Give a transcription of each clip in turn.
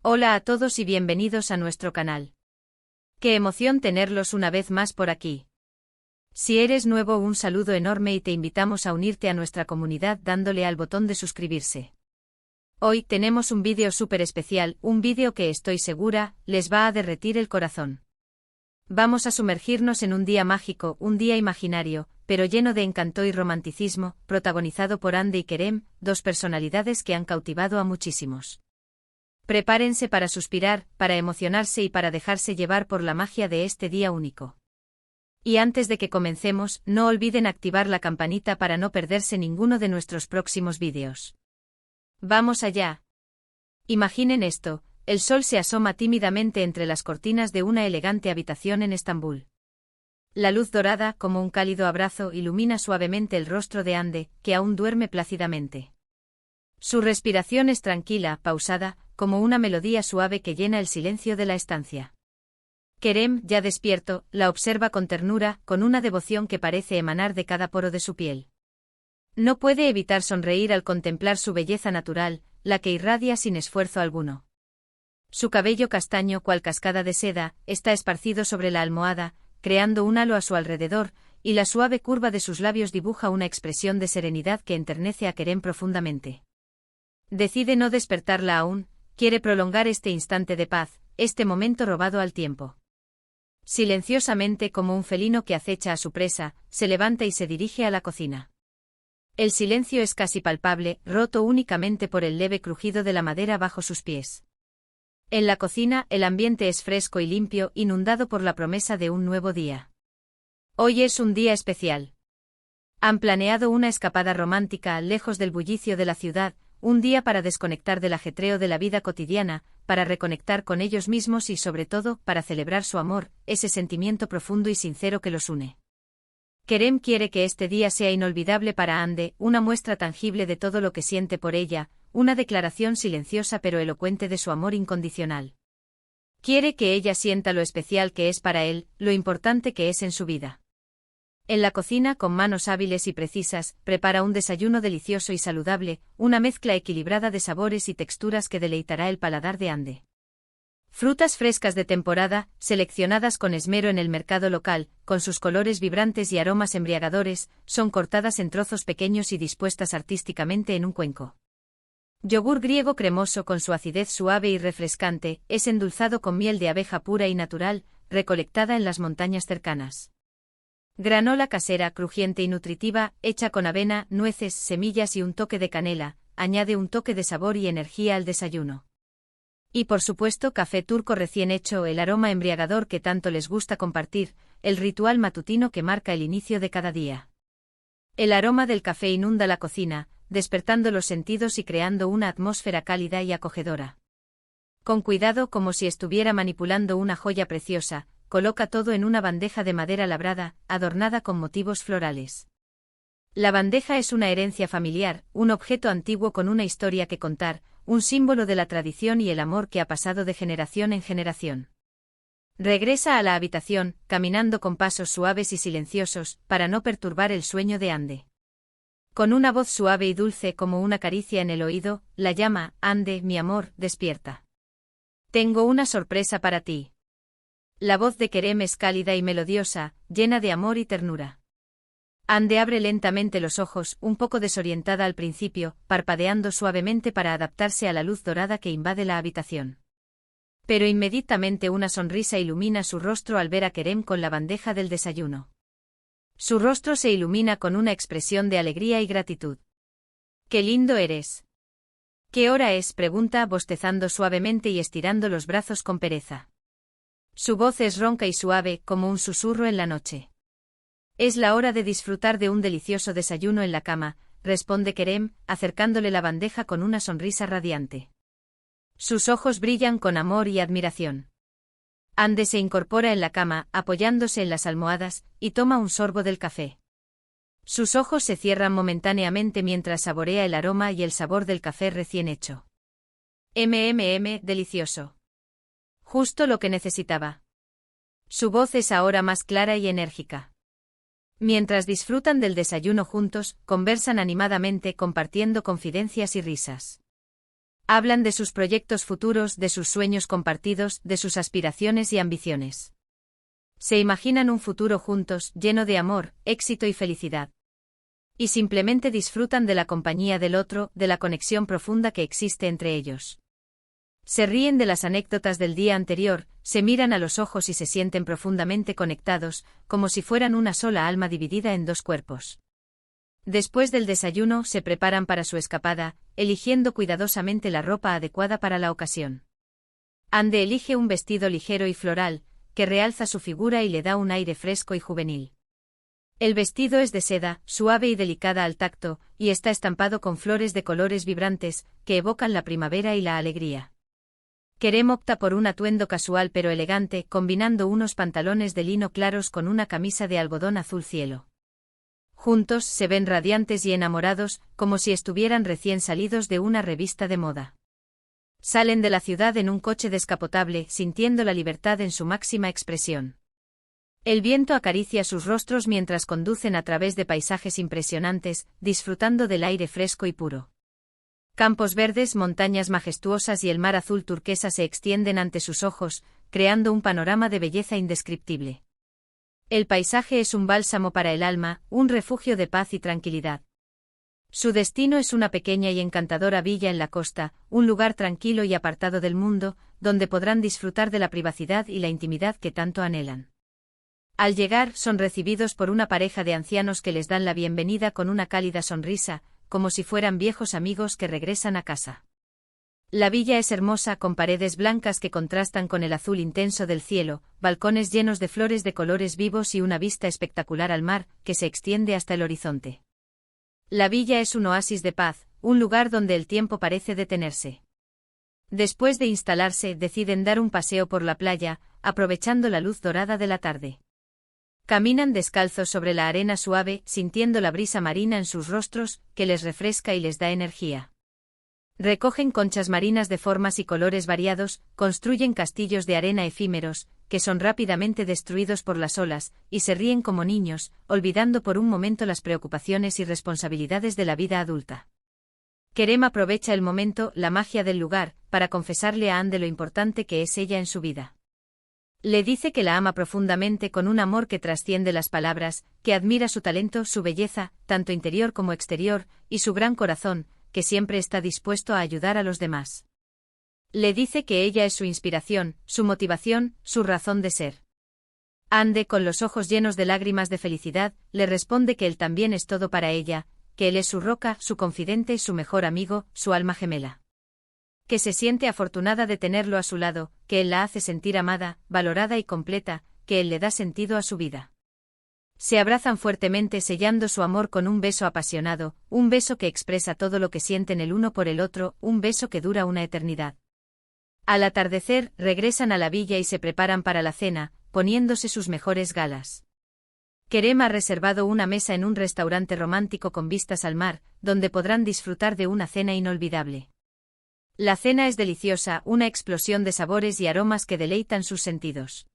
Hola a todos y bienvenidos a nuestro canal. Qué emoción tenerlos una vez más por aquí. Si eres nuevo, un saludo enorme y te invitamos a unirte a nuestra comunidad dándole al botón de suscribirse. Hoy tenemos un vídeo súper especial, un vídeo que estoy segura les va a derretir el corazón. Vamos a sumergirnos en un día mágico, un día imaginario, pero lleno de encanto y romanticismo, protagonizado por Ande y Kerem, dos personalidades que han cautivado a muchísimos. Prepárense para suspirar, para emocionarse y para dejarse llevar por la magia de este día único. Y antes de que comencemos, no olviden activar la campanita para no perderse ninguno de nuestros próximos vídeos. ¡Vamos allá! Imaginen esto, el sol se asoma tímidamente entre las cortinas de una elegante habitación en Estambul. La luz dorada, como un cálido abrazo, ilumina suavemente el rostro de Ande, que aún duerme plácidamente. Su respiración es tranquila, pausada, como una melodía suave que llena el silencio de la estancia. Kerem, ya despierto, la observa con ternura, con una devoción que parece emanar de cada poro de su piel. No puede evitar sonreír al contemplar su belleza natural, la que irradia sin esfuerzo alguno. Su cabello castaño, cual cascada de seda, está esparcido sobre la almohada, creando un halo a su alrededor, y la suave curva de sus labios dibuja una expresión de serenidad que enternece a Kerem profundamente. Decide no despertarla aún, quiere prolongar este instante de paz, este momento robado al tiempo. Silenciosamente, como un felino que acecha a su presa, se levanta y se dirige a la cocina. El silencio es casi palpable, roto únicamente por el leve crujido de la madera bajo sus pies. En la cocina, el ambiente es fresco y limpio, inundado por la promesa de un nuevo día. Hoy es un día especial. Han planeado una escapada romántica, lejos del bullicio de la ciudad, un día para desconectar del ajetreo de la vida cotidiana, para reconectar con ellos mismos y sobre todo, para celebrar su amor, ese sentimiento profundo y sincero que los une. Kerem quiere que este día sea inolvidable para Ande, una muestra tangible de todo lo que siente por ella, una declaración silenciosa pero elocuente de su amor incondicional. Quiere que ella sienta lo especial que es para él, lo importante que es en su vida. En la cocina, con manos hábiles y precisas, prepara un desayuno delicioso y saludable, una mezcla equilibrada de sabores y texturas que deleitará el paladar de Ande. Frutas frescas de temporada, seleccionadas con esmero en el mercado local, con sus colores vibrantes y aromas embriagadores, son cortadas en trozos pequeños y dispuestas artísticamente en un cuenco. Yogur griego cremoso con su acidez suave y refrescante, es endulzado con miel de abeja pura y natural, recolectada en las montañas cercanas. Granola casera, crujiente y nutritiva, hecha con avena, nueces, semillas y un toque de canela, añade un toque de sabor y energía al desayuno. Y por supuesto, café turco recién hecho, el aroma embriagador que tanto les gusta compartir, el ritual matutino que marca el inicio de cada día. El aroma del café inunda la cocina, despertando los sentidos y creando una atmósfera cálida y acogedora. Con cuidado, como si estuviera manipulando una joya preciosa, coloca todo en una bandeja de madera labrada, adornada con motivos florales. La bandeja es una herencia familiar, un objeto antiguo con una historia que contar, un símbolo de la tradición y el amor que ha pasado de generación en generación. Regresa a la habitación, caminando con pasos suaves y silenciosos, para no perturbar el sueño de Ande. Con una voz suave y dulce como una caricia en el oído, la llama: Ande, mi amor, despierta. Tengo una sorpresa para ti. La voz de Kerem es cálida y melodiosa, llena de amor y ternura. Ande abre lentamente los ojos, un poco desorientada al principio, parpadeando suavemente para adaptarse a la luz dorada que invade la habitación. Pero inmediatamente una sonrisa ilumina su rostro al ver a Kerem con la bandeja del desayuno. Su rostro se ilumina con una expresión de alegría y gratitud. ¡Qué lindo eres! ¿Qué hora es?, pregunta, bostezando suavemente y estirando los brazos con pereza. Su voz es ronca y suave, como un susurro en la noche. Es la hora de disfrutar de un delicioso desayuno en la cama, responde Kerem, acercándole la bandeja con una sonrisa radiante. Sus ojos brillan con amor y admiración. Ande se incorpora en la cama, apoyándose en las almohadas, y toma un sorbo del café. Sus ojos se cierran momentáneamente mientras saborea el aroma y el sabor del café recién hecho. Delicioso. Justo lo que necesitaba. Su voz es ahora más clara y enérgica. Mientras disfrutan del desayuno juntos, conversan animadamente compartiendo confidencias y risas. Hablan de sus proyectos futuros, de sus sueños compartidos, de sus aspiraciones y ambiciones. Se imaginan un futuro juntos, lleno de amor, éxito y felicidad. Y simplemente disfrutan de la compañía del otro, de la conexión profunda que existe entre ellos. Se ríen de las anécdotas del día anterior, se miran a los ojos y se sienten profundamente conectados, como si fueran una sola alma dividida en dos cuerpos. Después del desayuno se preparan para su escapada, eligiendo cuidadosamente la ropa adecuada para la ocasión. Ande elige un vestido ligero y floral, que realza su figura y le da un aire fresco y juvenil. El vestido es de seda, suave y delicada al tacto, y está estampado con flores de colores vibrantes, que evocan la primavera y la alegría. Kerem opta por un atuendo casual pero elegante, combinando unos pantalones de lino claros con una camisa de algodón azul cielo. Juntos se ven radiantes y enamorados, como si estuvieran recién salidos de una revista de moda. Salen de la ciudad en un coche descapotable, sintiendo la libertad en su máxima expresión. El viento acaricia sus rostros mientras conducen a través de paisajes impresionantes, disfrutando del aire fresco y puro. Campos verdes, montañas majestuosas y el mar azul turquesa se extienden ante sus ojos, creando un panorama de belleza indescriptible. El paisaje es un bálsamo para el alma, un refugio de paz y tranquilidad. Su destino es una pequeña y encantadora villa en la costa, un lugar tranquilo y apartado del mundo, donde podrán disfrutar de la privacidad y la intimidad que tanto anhelan. Al llegar, son recibidos por una pareja de ancianos que les dan la bienvenida con una cálida sonrisa, como si fueran viejos amigos que regresan a casa. La villa es hermosa, con paredes blancas que contrastan con el azul intenso del cielo, balcones llenos de flores de colores vivos y una vista espectacular al mar, que se extiende hasta el horizonte. La villa es un oasis de paz, un lugar donde el tiempo parece detenerse. Después de instalarse, deciden dar un paseo por la playa, aprovechando la luz dorada de la tarde. Caminan descalzos sobre la arena suave, sintiendo la brisa marina en sus rostros, que les refresca y les da energía. Recogen conchas marinas de formas y colores variados, construyen castillos de arena efímeros, que son rápidamente destruidos por las olas, y se ríen como niños, olvidando por un momento las preocupaciones y responsabilidades de la vida adulta. Kerem aprovecha el momento, la magia del lugar, para confesarle a Ande lo importante que es ella en su vida. Le dice que la ama profundamente con un amor que trasciende las palabras, que admira su talento, su belleza, tanto interior como exterior, y su gran corazón, que siempre está dispuesto a ayudar a los demás. Le dice que ella es su inspiración, su motivación, su razón de ser. Ande, con los ojos llenos de lágrimas de felicidad, le responde que él también es todo para ella, que él es su roca, su confidente, su mejor amigo, su alma gemela. Que se siente afortunada de tenerlo a su lado, que él la hace sentir amada, valorada y completa, que él le da sentido a su vida. Se abrazan fuertemente sellando su amor con un beso apasionado, un beso que expresa todo lo que sienten el uno por el otro, un beso que dura una eternidad. Al atardecer, regresan a la villa y se preparan para la cena, poniéndose sus mejores galas. Kerem ha reservado una mesa en un restaurante romántico con vistas al mar, donde podrán disfrutar de una cena inolvidable. La cena es deliciosa, una explosión de sabores y aromas que deleitan sus sentidos.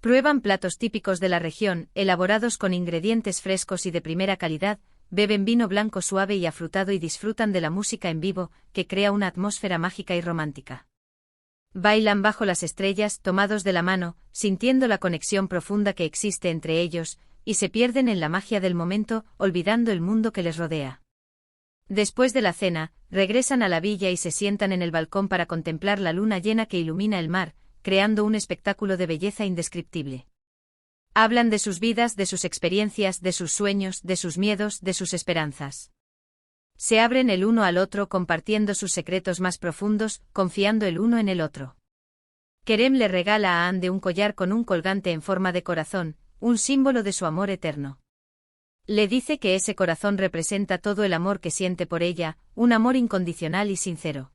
Prueban platos típicos de la región, elaborados con ingredientes frescos y de primera calidad, beben vino blanco suave y afrutado y disfrutan de la música en vivo, que crea una atmósfera mágica y romántica. Bailan bajo las estrellas, tomados de la mano, sintiendo la conexión profunda que existe entre ellos, y se pierden en la magia del momento, olvidando el mundo que les rodea. Después de la cena, regresan a la villa y se sientan en el balcón para contemplar la luna llena que ilumina el mar, creando un espectáculo de belleza indescriptible. Hablan de sus vidas, de sus experiencias, de sus sueños, de sus miedos, de sus esperanzas. Se abren el uno al otro compartiendo sus secretos más profundos, confiando el uno en el otro. Kerem le regala a Ande un collar con un colgante en forma de corazón, un símbolo de su amor eterno. Le dice que ese corazón representa todo el amor que siente por ella, un amor incondicional y sincero.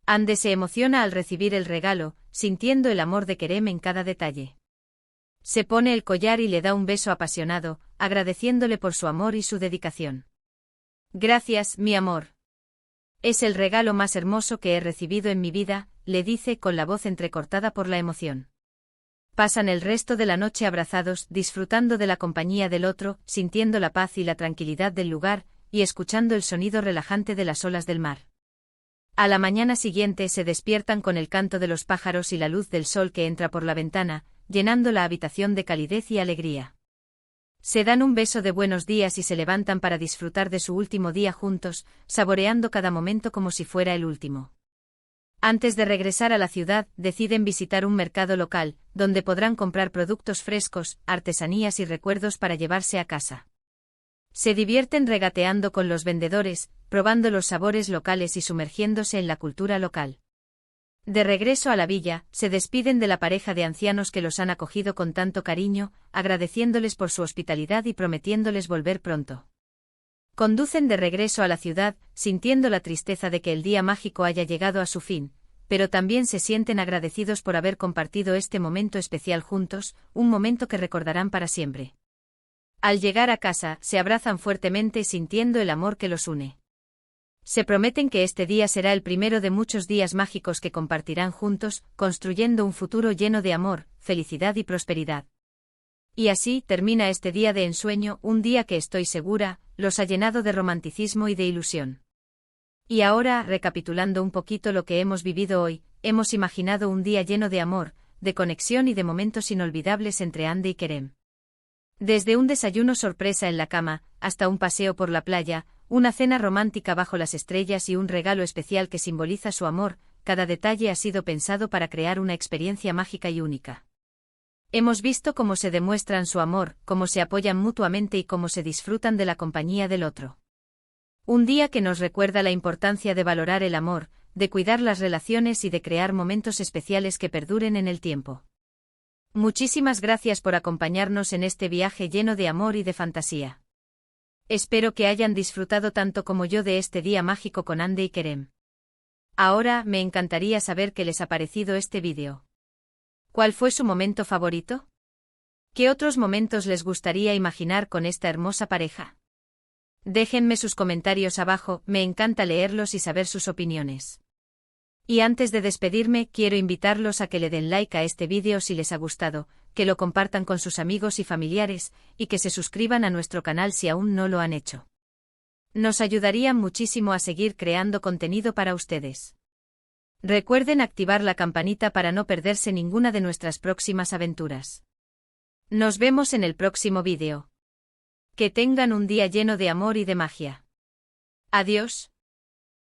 Ande se emociona al recibir el regalo, sintiendo el amor de Kerem en cada detalle. Se pone el collar y le da un beso apasionado, agradeciéndole por su amor y su dedicación. Gracias, mi amor. Es el regalo más hermoso que he recibido en mi vida, le dice con la voz entrecortada por la emoción. Pasan el resto de la noche abrazados, disfrutando de la compañía del otro, sintiendo la paz y la tranquilidad del lugar, y escuchando el sonido relajante de las olas del mar. A la mañana siguiente se despiertan con el canto de los pájaros y la luz del sol que entra por la ventana, llenando la habitación de calidez y alegría. Se dan un beso de buenos días y se levantan para disfrutar de su último día juntos, saboreando cada momento como si fuera el último. Antes de regresar a la ciudad, deciden visitar un mercado local, donde podrán comprar productos frescos, artesanías y recuerdos para llevarse a casa. Se divierten regateando con los vendedores, probando los sabores locales y sumergiéndose en la cultura local. De regreso a la villa, se despiden de la pareja de ancianos que los han acogido con tanto cariño, agradeciéndoles por su hospitalidad y prometiéndoles volver pronto. Conducen de regreso a la ciudad, sintiendo la tristeza de que el día mágico haya llegado a su fin, pero también se sienten agradecidos por haber compartido este momento especial juntos, un momento que recordarán para siempre. Al llegar a casa, se abrazan fuertemente sintiendo el amor que los une. Se prometen que este día será el primero de muchos días mágicos que compartirán juntos, construyendo un futuro lleno de amor, felicidad y prosperidad. Y así termina este día de ensueño, un día que estoy segura, los ha llenado de romanticismo y de ilusión. Y ahora, recapitulando un poquito lo que hemos vivido hoy, hemos imaginado un día lleno de amor, de conexión y de momentos inolvidables entre Ande y Kerem. Desde un desayuno sorpresa en la cama, hasta un paseo por la playa, una cena romántica bajo las estrellas y un regalo especial que simboliza su amor, cada detalle ha sido pensado para crear una experiencia mágica y única. Hemos visto cómo se demuestran su amor, cómo se apoyan mutuamente y cómo se disfrutan de la compañía del otro. Un día que nos recuerda la importancia de valorar el amor, de cuidar las relaciones y de crear momentos especiales que perduren en el tiempo. Muchísimas gracias por acompañarnos en este viaje lleno de amor y de fantasía. Espero que hayan disfrutado tanto como yo de este día mágico con Ande y Kerem. Ahora, me encantaría saber qué les ha parecido este vídeo. ¿Cuál fue su momento favorito? ¿Qué otros momentos les gustaría imaginar con esta hermosa pareja? Déjenme sus comentarios abajo, me encanta leerlos y saber sus opiniones. Y antes de despedirme, quiero invitarlos a que le den like a este vídeo si les ha gustado, que lo compartan con sus amigos y familiares, y que se suscriban a nuestro canal si aún no lo han hecho. Nos ayudarían muchísimo a seguir creando contenido para ustedes. Recuerden activar la campanita para no perderse ninguna de nuestras próximas aventuras. Nos vemos en el próximo vídeo. Que tengan un día lleno de amor y de magia. Adiós.